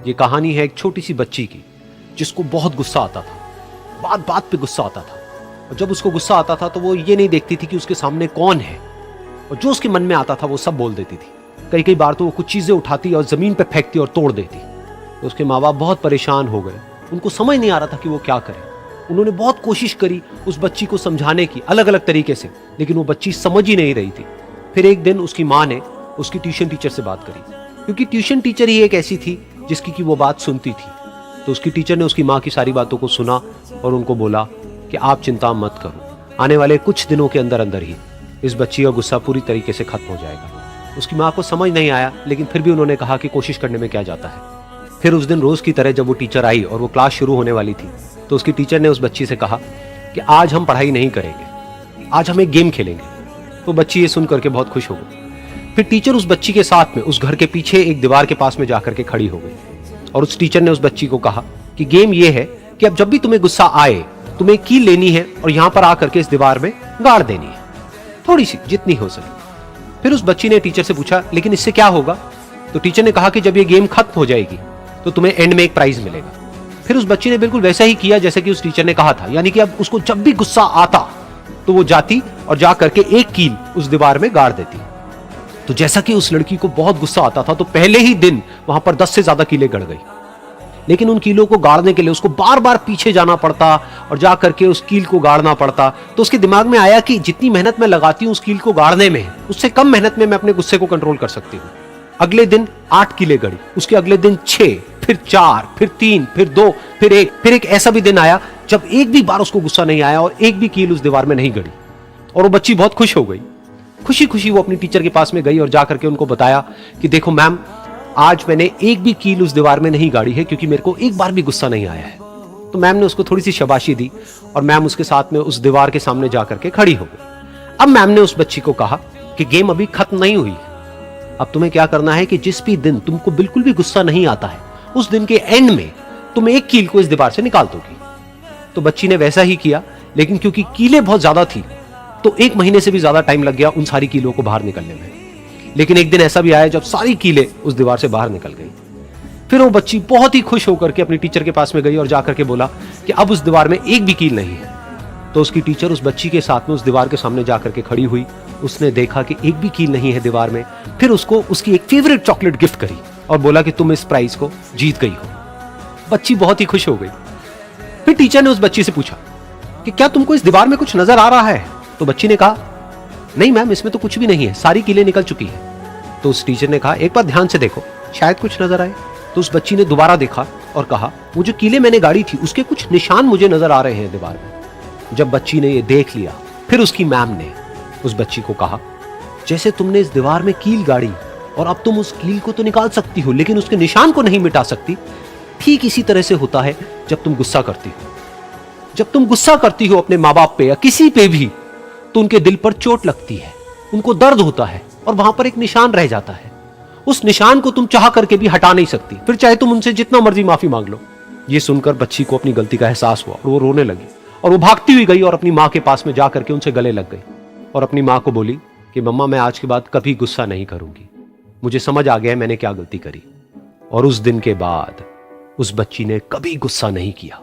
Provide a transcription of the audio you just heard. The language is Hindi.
ये कहानी है एक छोटी सी बच्ची की जिसको बहुत गुस्सा आता था, बात बात पे गुस्सा आता था। और जब उसको गुस्सा आता था तो वो ये नहीं देखती थी कि उसके सामने कौन है, और जो उसके मन में आता था वो सब बोल देती थी। कई कई बार तो वो कुछ चीजें उठाती और जमीन पे फेंकती और तोड़ देती। तो उसके माँ बाप बहुत परेशान हो गए, उनको समझ नहीं आ रहा था कि वो क्या करें। उन्होंने बहुत कोशिश करी उस बच्ची को समझाने की अलग अलग तरीके से, लेकिन वो बच्ची समझ ही नहीं रही थी। फिर एक दिन उसकी माँ ने उसकी ट्यूशन टीचर से बात करी, क्योंकि ट्यूशन टीचर ही एक ऐसी थी जिसकी कि वो बात सुनती थी। तो उसकी टीचर ने उसकी माँ की सारी बातों को सुना और उनको बोला कि आप चिंता मत करो, आने वाले कुछ दिनों के अंदर अंदर ही इस बच्ची का गुस्सा पूरी तरीके से खत्म हो जाएगा। उसकी माँ को समझ नहीं आया, लेकिन फिर भी उन्होंने कहा कि कोशिश करने में क्या जाता है। फिर उस दिन रोज की तरह जब वो टीचर आई और वो क्लास शुरू होने वाली थी, तो उसकी टीचर ने उस बच्ची से कहा कि आज हम पढ़ाई नहीं करेंगे, आज हम एक गेम खेलेंगे। तो बच्ची ये सुन करके बहुत खुश हो गई। फिर टीचर उस बच्ची के साथ में उस घर के पीछे एक दीवार के पास में जाकर के खड़ी हो गई, और उस टीचर ने उस बच्ची को कहा कि गेम ये है कि अब जब भी तुम्हें गुस्सा आए, तुम्हें कील लेनी है और यहां पर आकर के इस दीवार में गाड़ देनी है, थोड़ी सी, जितनी हो सके। फिर उस बच्ची ने टीचर से पूछा, लेकिन इससे क्या होगा? तो टीचर ने कहा कि जब ये गेम खत्म हो जाएगी तो तुम्हें एंड में एक प्राइज मिलेगा। फिर उस बच्ची ने बिल्कुल वैसा ही किया जैसे कि उस टीचर ने कहा था, यानी कि अब उसको जब भी गुस्सा आता तो वो जाती और जा करके एक कील उस दीवार में गाड़ देती। तो जैसा कि उस लड़की को बहुत गुस्सा आता था, तो पहले ही दिन वहां पर 10 से ज्यादा कीलें गड़ गई। लेकिन उन कीलों को गाड़ने के लिए उसको बार बार पीछे जाना पड़ता और जा करके उस कील को गाड़ना पड़ता। तो उसके दिमाग में आया कि जितनी मेहनत मैं लगाती हूं उस कील को गाड़ने में, उससे कम मेहनत में मैं अपने गुस्से को कंट्रोल कर सकती हूं। अगले दिन 8 कीलें गड़ी, उसके अगले दिन 6, फिर 4, फिर 3, फिर 2, फिर 1। फिर एक ऐसा भी दिन आया जब एक भी बार उसको गुस्सा नहीं आया और एक भी कील उस दीवार में नहीं गड़ी, और वो बच्ची बहुत खुश हो गई। खुशी खुशी वो अपनी टीचर के पास में गई और जाकर के उनको बताया कि देखो मैम, आज मैंने एक भी कील उस दीवार में नहीं गाड़ी है, क्योंकि मेरे को एक बार भी गुस्सा नहीं आया है। तो मैम ने उसको थोड़ी सी शाबाशी दी और मैम उसके साथ में उस दीवार के सामने जाकर के खड़ी हो गई। अब मैम ने उस बच्ची को कहा कि गेम अभी खत्म नहीं हुई है, अब तुम्हें क्या करना है कि जिस भी दिन तुमको बिल्कुल भी गुस्सा नहीं आता है, उस दिन के एंड में तुम एक कील को इस दीवार से निकाल दोगी। तो बच्ची ने वैसा ही किया, लेकिन क्योंकि कीलें बहुत ज्यादा थी तो 1 महीने से भी ज्यादा टाइम लग गया उन सारी कीलों को बाहर निकलने में। लेकिन एक दिन ऐसा भी आया जब सारी कीलें उस दीवार से बाहर निकल गई। फिर वो बच्ची बहुत ही खुश होकर के अपनी टीचर के पास में गई और जाकर के बोला कि अब उस दीवार में एक भी कील नहीं है। तो उसकी टीचर उस बच्ची के साथ में उस दीवार के सामने जाकर के खड़ी हुई। उसने देखा कि एक भी कील नहीं है दीवार में। फिर उसको उसकी एक फेवरेट चॉकलेट गिफ्ट करी और बोला कि तुम इस प्राइज को जीत गई हो। बच्ची बहुत ही खुश हो गई। फिर टीचर ने उस बच्ची से पूछा कि क्या तुमको इस दीवार में कुछ नजर आ रहा है? तो बच्ची ने कहा, नहीं मैम, इसमें तो कुछ भी नहीं है, सारी कीलें निकल चुकी है। तो उस टीचर ने कहा, एक बार ध्यान से देखो, शायद कुछ नजर आए। तो उस बच्ची ने दोबारा देखा और कहा, वो जो कीलें मैंने गाड़ी थी उसके कुछ निशान मुझे नजर आ रहे हैं दीवार में। जब बच्ची ने ये देख लिया, फिर उसकी मैम ने उस बच्ची को कहा, जैसे तुमने इस दीवार में कील गाड़ी और अब तुम उस कील को तो निकाल सकती हो लेकिन उसके निशान को नहीं मिटा सकती, ठीक इसी तरह से होता है जब तुम गुस्सा करती हो। जब तुम गुस्सा करती हो अपने माँ बाप पे या किसी पे भी, तो उनके दिल पर चोट लगती है, उनको दर्द होता है और वहां पर एक निशान रह जाता है। उस निशान को तुम चाह करके भी हटा नहीं सकती, फिर चाहे तुम उनसे जितना मर्जी माफी मांग लो। ये सुनकर बच्ची को अपनी गलती का एहसास हुआ और वो रोने लगी और वो भागती हुई गई और अपनी माँ के पास में जाकर के उनसे गले लग गई और अपनी माँ को बोली कि मम्मा, मैं आज के बाद कभी गुस्सा नहीं करूंगी, मुझे समझ आ गया है मैंने क्या गलती करी। और उस दिन के बाद उस बच्ची ने कभी गुस्सा नहीं किया।